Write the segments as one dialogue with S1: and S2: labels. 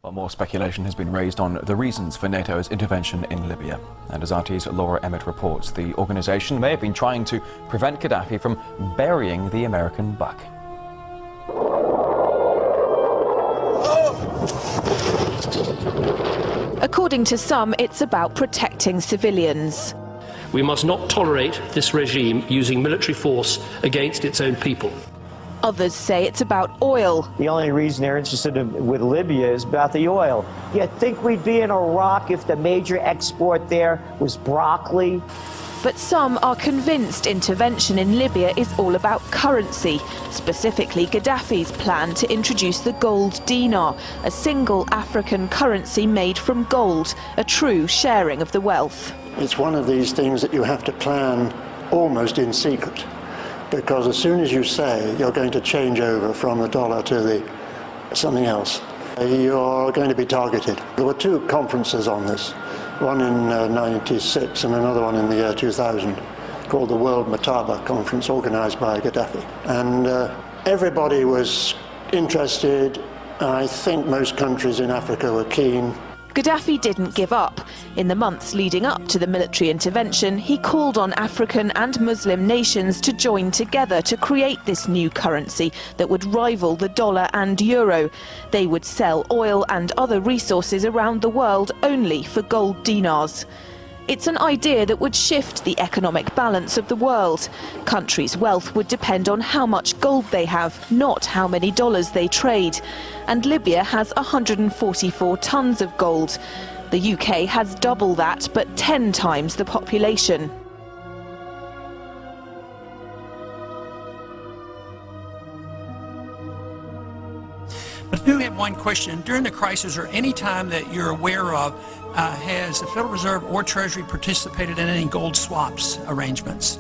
S1: Well, more speculation has been raised on the reasons for NATO's intervention in Libya. And as RT's Laura Emmett reports, the organisation may have been trying to prevent Gaddafi from burying the American buck.
S2: According to some, it's about protecting civilians.
S3: We must not tolerate this regime using military force against its own people.
S2: Others say it's about oil.
S4: The only reason they're interested with Libya is about the oil. You'd think we'd be in Iraq if the major export there was broccoli.
S2: But some are convinced intervention in Libya is all about currency, specifically Gaddafi's plan to introduce the gold dinar, a single African currency made from gold, a true sharing of the wealth.
S5: It's one of these things that you have to plan almost in secret, because as soon as you say you're going to change over from the dollar to something else, you're going to be targeted. There were two conferences on this, one in '96 and another one in the year 2000, called the World Mataba Conference, organized by Gaddafi. And everybody was interested. I think most countries in Africa were keen.
S2: Gaddafi didn't give up. In the months leading up to the military intervention, he called on African and Muslim nations to join together to create this new currency that would rival the dollar and euro. They would sell oil and other resources around the world only for gold dinars. It's an idea that would shift the economic balance of the world. Countries' wealth would depend on how much gold they have, not how many dollars they trade. And Libya has 144 tons of gold. The UK has double that, but 10 times the population.
S6: But I do have one question. During the crisis or any time that you're aware of, has the Federal Reserve or Treasury participated in any gold swaps arrangements?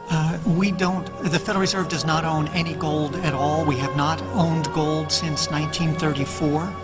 S7: The Federal Reserve does not own any gold at all. We have not owned gold since 1934.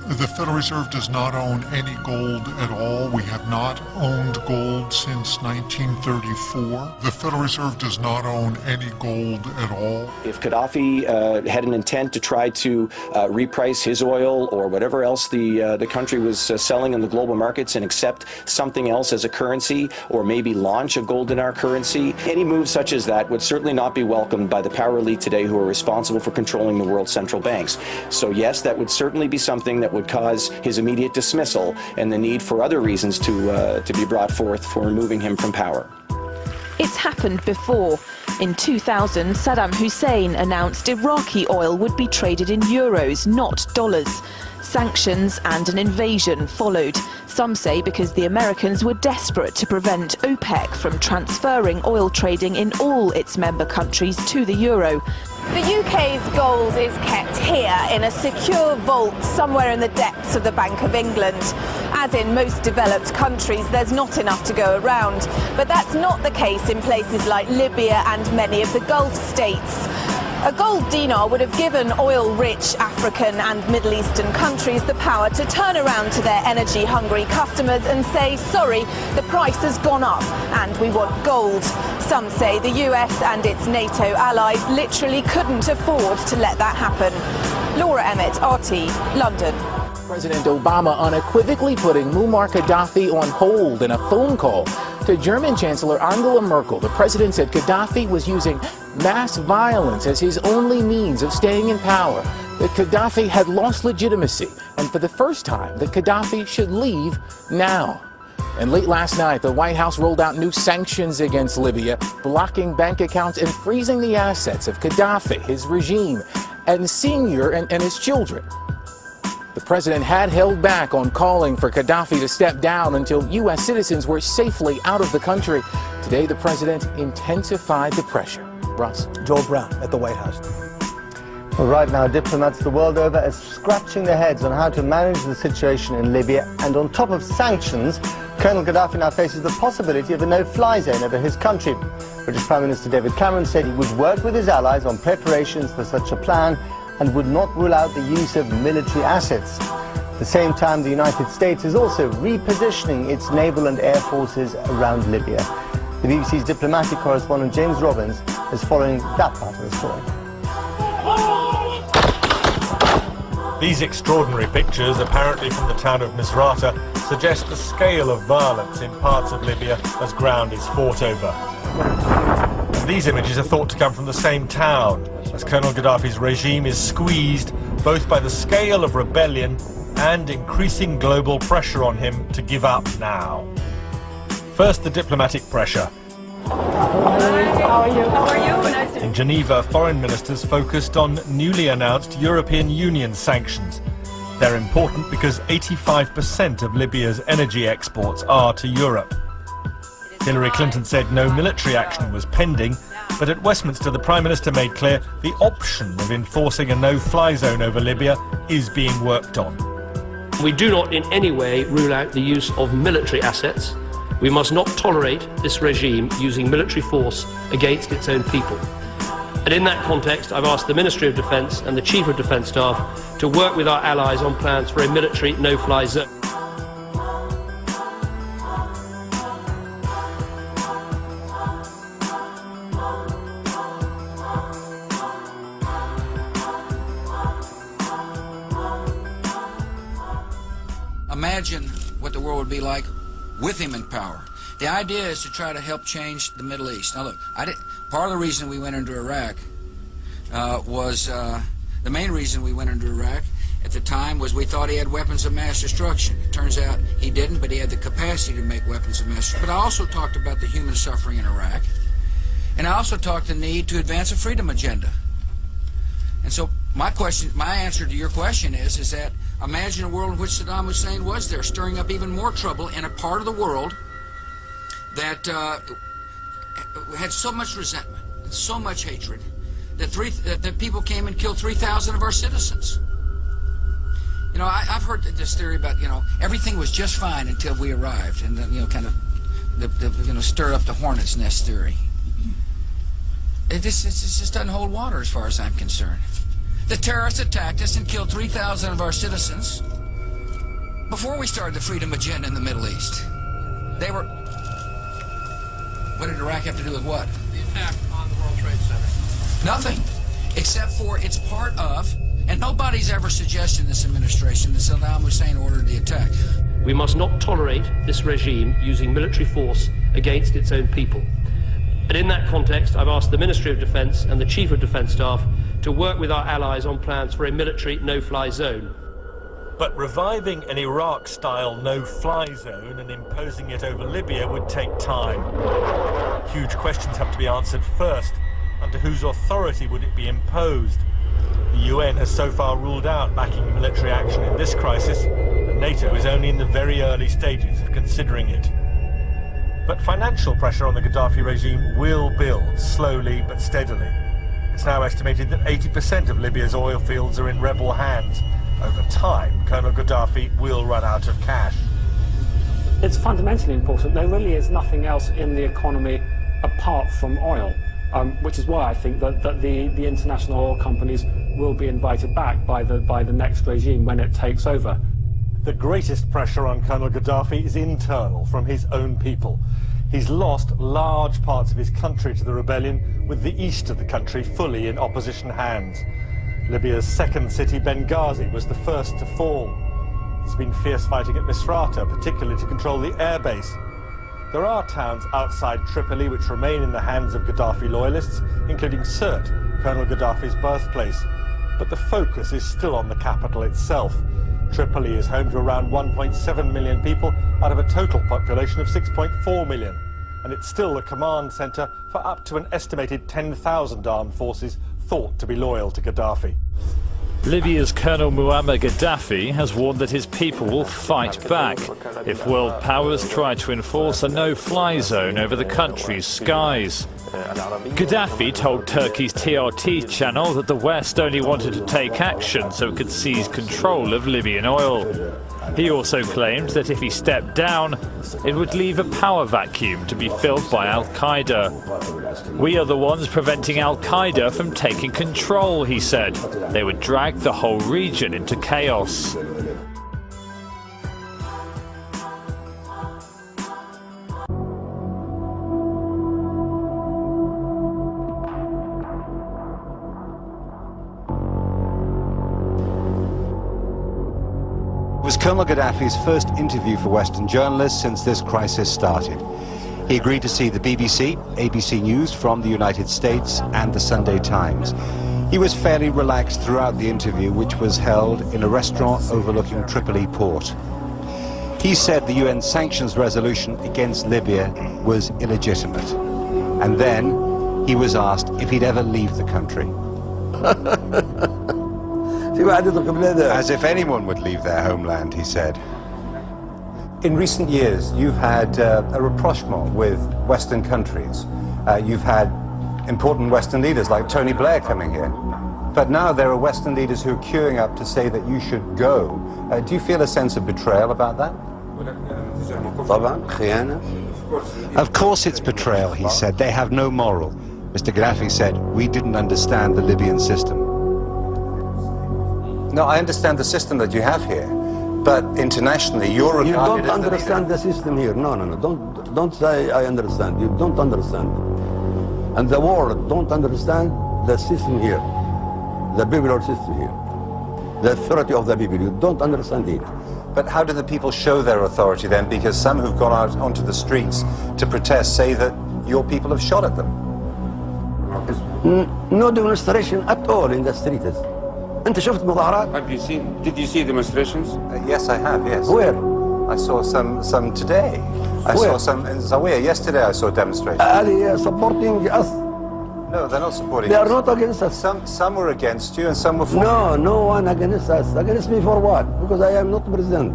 S8: The Federal Reserve does not own any gold at all. We have not owned gold since 1934. The Federal Reserve does not own any gold at all.
S9: If Gaddafi had an intent to try to reprice his oil or whatever else the country was selling in the global markets and accept something else as a currency, or maybe launch a gold dinar currency, any move such as that would certainly not be welcomed by the power elite today who are responsible for controlling the world's central banks. So yes, that would certainly be something that would cause his immediate dismissal and the need for other reasons to be brought forth for removing him from power.
S2: It's happened before. In 2000, Saddam Hussein announced Iraqi oil would be traded in euros, not dollars. Sanctions and an invasion followed. Some say because the Americans were desperate to prevent OPEC from transferring oil trading in all its member countries to the euro.
S10: The UK's gold is kept here in a secure vault somewhere in the depths of the Bank of England. As in most developed countries, there's not enough to go around. But that's not the case in places like Libya and many of the Gulf states. A gold dinar would have given oil-rich African and Middle Eastern countries the power to turn around to their energy-hungry customers and say, sorry, the price has gone up and we want gold. Some say the US and its NATO allies literally couldn't afford to let that happen. Laura Emmett, RT, London.
S11: President Obama unequivocally putting Muammar Gaddafi on hold in a phone call to German Chancellor Angela Merkel. The president said Gaddafi was using mass violence as his only means of staying in power, that Gaddafi had lost legitimacy, and for the first time that Gaddafi should leave now. And late last night, the White House rolled out new sanctions against Libya, blocking bank accounts and freezing the assets of Gaddafi, his regime, and Senior and his children. The president had held back on calling for Gaddafi to step down until U.S. citizens were safely out of the country. Today, the president intensified the pressure. Russ.
S12: Joel Brown at the White House.
S13: Well, right now, diplomats the world over are scratching their heads on how to manage the situation in Libya. And on top of sanctions, Colonel Gaddafi now faces the possibility of a no-fly zone over his country. British Prime Minister David Cameron said he would work with his allies on preparations for such a plan and would not rule out the use of military assets. At the same time, the United States is also repositioning its naval and air forces around Libya. The BBC's diplomatic correspondent James Robbins is following that part of the story.
S12: These extraordinary pictures, apparently from the town of Misrata, suggest the scale of violence in parts of Libya as ground is fought over. And these images are thought to come from the same town, as Colonel Gaddafi's regime is squeezed both by the scale of rebellion and increasing global pressure on him to give up now. First, the diplomatic pressure.
S14: How are you? Nice to meet you.
S12: In Geneva, foreign ministers focused on newly announced European Union sanctions. They're important because 85% of Libya's energy exports are to Europe. Hillary Clinton said no military action was pending, but at Westminster the Prime Minister made clear the option of enforcing a no-fly zone over Libya is being worked on.
S3: We do not in any way rule out the use of military assets. We must not tolerate this regime using military force against its own people. And in that context, I've asked the Ministry of Defence and the Chief of Defence Staff to work with our allies on plans for a military no-fly zone.
S15: Imagine what the world would be like with him in power. The idea is to try to help change the Middle East. Now look, part of the reason we went into Iraq the main reason we went into Iraq at the time was we thought he had weapons of mass destruction. It turns out he didn't, but he had the capacity to make weapons of mass destruction. But I also talked about the human suffering in Iraq, and I also talked the need to advance a freedom agenda. And so my answer to your question is that imagine a world in which Saddam Hussein was there, stirring up even more trouble in a part of the world that had so much resentment and so much hatred that people came and killed 3,000 of our citizens. You know, I've heard this theory about, everything was just fine until we arrived, and then, kind of stir up the hornet's nest theory. It just doesn't hold water as far as I'm concerned. The terrorists attacked us and killed 3,000 of our citizens before we started the freedom agenda in the Middle East. What did Iraq have to do with what?
S6: The attack on the World Trade Center.
S15: Nothing, except for it's part of, and nobody's ever suggested in this administration that Saddam Hussein ordered the attack.
S3: We must not tolerate this regime using military force against its own people. And in that context, I've asked the Ministry of Defence and the Chief of Defence Staff to work with our allies on plans for a military no-fly zone.
S12: But reviving an Iraq-style no-fly zone and imposing it over Libya would take time. Huge questions have to be answered first. Under whose authority would it be imposed? The UN has so far ruled out backing military action in this crisis, and NATO is only in the very early stages of considering it. But financial pressure on the Gaddafi regime will build, slowly but steadily. It's now estimated that 80% of Libya's oil fields are in rebel hands. Over time, Colonel Gaddafi will run out of cash.
S16: It's fundamentally important. There really is nothing else in the economy apart from oil, which is why I think that the international oil companies will be invited back by the next regime when it takes over.
S12: The greatest pressure on Colonel Gaddafi is internal, from his own people. He's lost large parts of his country to the rebellion, with the east of the country fully in opposition hands. Libya's second city, Benghazi, was the first to fall. There's been fierce fighting at Misrata, particularly to control the airbase. There are towns outside Tripoli which remain in the hands of Gaddafi loyalists, including Sirte, Colonel Gaddafi's birthplace. But the focus is still on the capital itself. Tripoli is home to around 1.7 million people out of a total population of 6.4 million. And it's still the command centre for up to an estimated 10,000 armed forces thought to be loyal to Gaddafi.
S17: Libya's Colonel Muammar Gaddafi has warned that his people will fight back if world powers try to enforce a no-fly zone over the country's skies. Gaddafi told Turkey's TRT channel that the West only wanted to take action so it could seize control of Libyan oil. He also claimed that if he stepped down, it would leave a power vacuum to be filled by Al-Qaeda. We are the ones preventing Al-Qaeda from taking control, he said. They would drag the whole region into chaos.
S18: was Colonel Gaddafi's first interview for Western journalists since this crisis started. He agreed to see the BBC, ABC News from the United States, and the Sunday Times. He was fairly relaxed throughout the interview, which was held in a restaurant overlooking Tripoli port. He said the UN sanctions resolution against Libya was illegitimate. And then he was asked if he'd ever leave the country. As if anyone would leave their homeland, he said.
S19: In recent years, you've had a rapprochement with Western countries. You've had important Western leaders like Tony Blair coming here. But now there are Western leaders who are queuing up to say that you should go. Do you feel a sense of betrayal about that?
S18: Of course it's betrayal, he said. They have no moral. Mr. Gaddafi said, we didn't understand the Libyan system.
S19: No, I understand the system that you have here, but internationally you're regarded as
S20: You don't understand the system here. No. Don't say I understand. You don't understand. And the world don't understand the system here. The biblical system here. The authority of the people. You don't understand it.
S19: But how do the people show their authority then? Because some who've gone out onto the streets to protest say that your people have shot at them.
S20: No demonstration at all in the streets. أنت شفت مظاهرات?
S21: Did you see demonstrations?
S19: Yes, I have, yes.
S20: Where?
S19: I saw some today. I saw some in Zawiya. Yesterday I saw demonstrations.
S20: Are they supporting us?
S19: No, they're not supporting
S20: us. They are
S19: us.
S20: not against us.
S19: Some were against you and some were for
S20: No one against us. Against me for what? Because I am not president.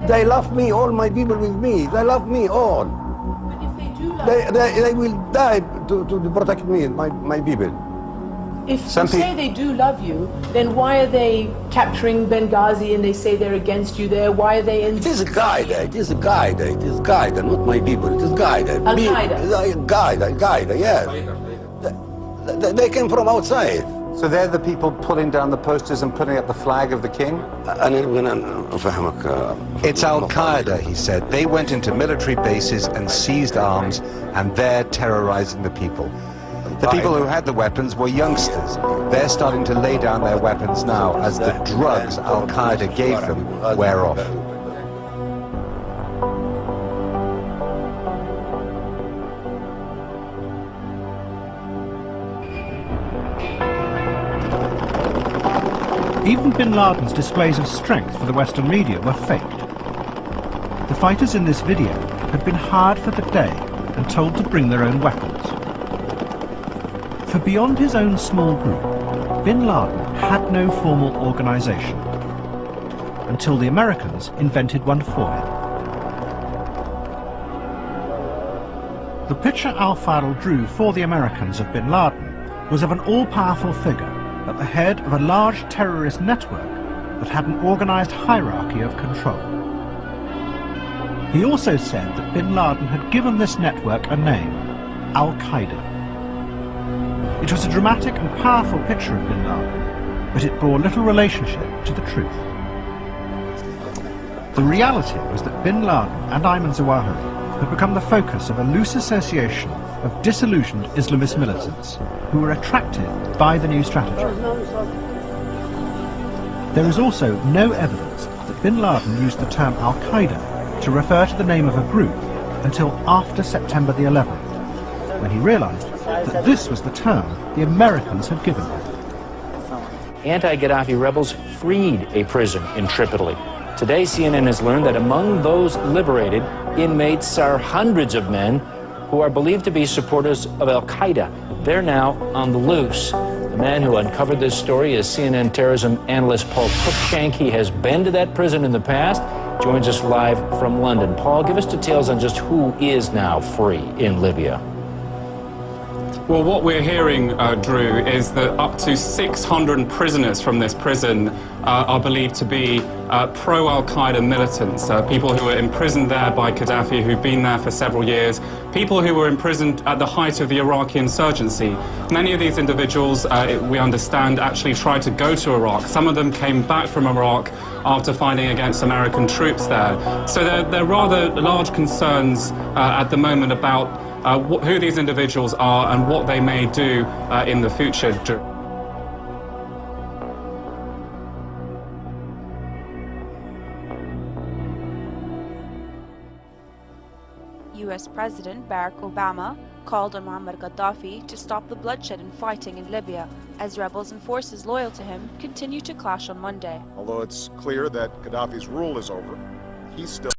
S20: They love me, all my people with me. They love me all.
S14: But if they do love
S20: They will die to protect me, my people.
S14: If you say they do love you, then why are they capturing Benghazi and they say they're against you there? Why are they in...
S20: It is Qaeda, not my people. It is Qaeda.
S14: Al-Qaeda?
S20: Qaeda, yes. They came from outside.
S19: So they're the people pulling down the posters and putting up the flag of the king?
S18: It's Al-Qaeda, he said. They went into military bases and seized arms, and they're terrorizing the people. The people who had the weapons were youngsters. They're starting to lay down their weapons now as the drugs Al-Qaeda gave them wear off.
S22: Even bin Laden's displays of strength for the Western media were faked. The fighters in this video had been hired for the day and told to bring their own weapons. For beyond his own small group, bin Laden had no formal organization until the Americans invented one for him. The picture al-Fadl drew for the Americans of bin Laden was of an all-powerful figure at the head of a large terrorist network that had an organized hierarchy of control. He also said that bin Laden had given this network a name, Al-Qaeda. It was a dramatic and powerful picture of bin Laden, but it bore little relationship to the truth. The reality was that bin Laden and Ayman Zawahiri had become the focus of a loose association of disillusioned Islamist militants who were attracted by the new strategy. There is also no evidence that bin Laden used the term Al-Qaeda to refer to the name of a group until after September the 11th, when he realized that this was the term the Americans had given him.
S23: Anti-Gaddafi rebels freed a prison in Tripoli. Today, CNN has learned that among those liberated, inmates are hundreds of men who are believed to be supporters of Al-Qaeda. They're now on the loose. The man who uncovered this story is CNN terrorism analyst Paul Cruikshank. He has been to that prison in the past, joins us live from London. Paul, give us details on just who is now free in Libya.
S24: Well, what we're hearing, Drew, is that up to 600 prisoners from this prison are believed to be pro-Al-Qaeda militants, people who were imprisoned there by Gaddafi, who've been there for several years, people who were imprisoned at the height of the Iraqi insurgency. Many of these individuals, we understand, actually tried to go to Iraq. Some of them came back from Iraq after fighting against American troops there. So there are rather large concerns at the moment about who these individuals are and what they may do in the future.
S1: US President Barack Obama called on Muammar Gaddafi to stop the bloodshed and fighting in Libya, as rebels and forces loyal to him continue to clash on Monday.
S4: Although it's clear that Gaddafi's rule is over, he's still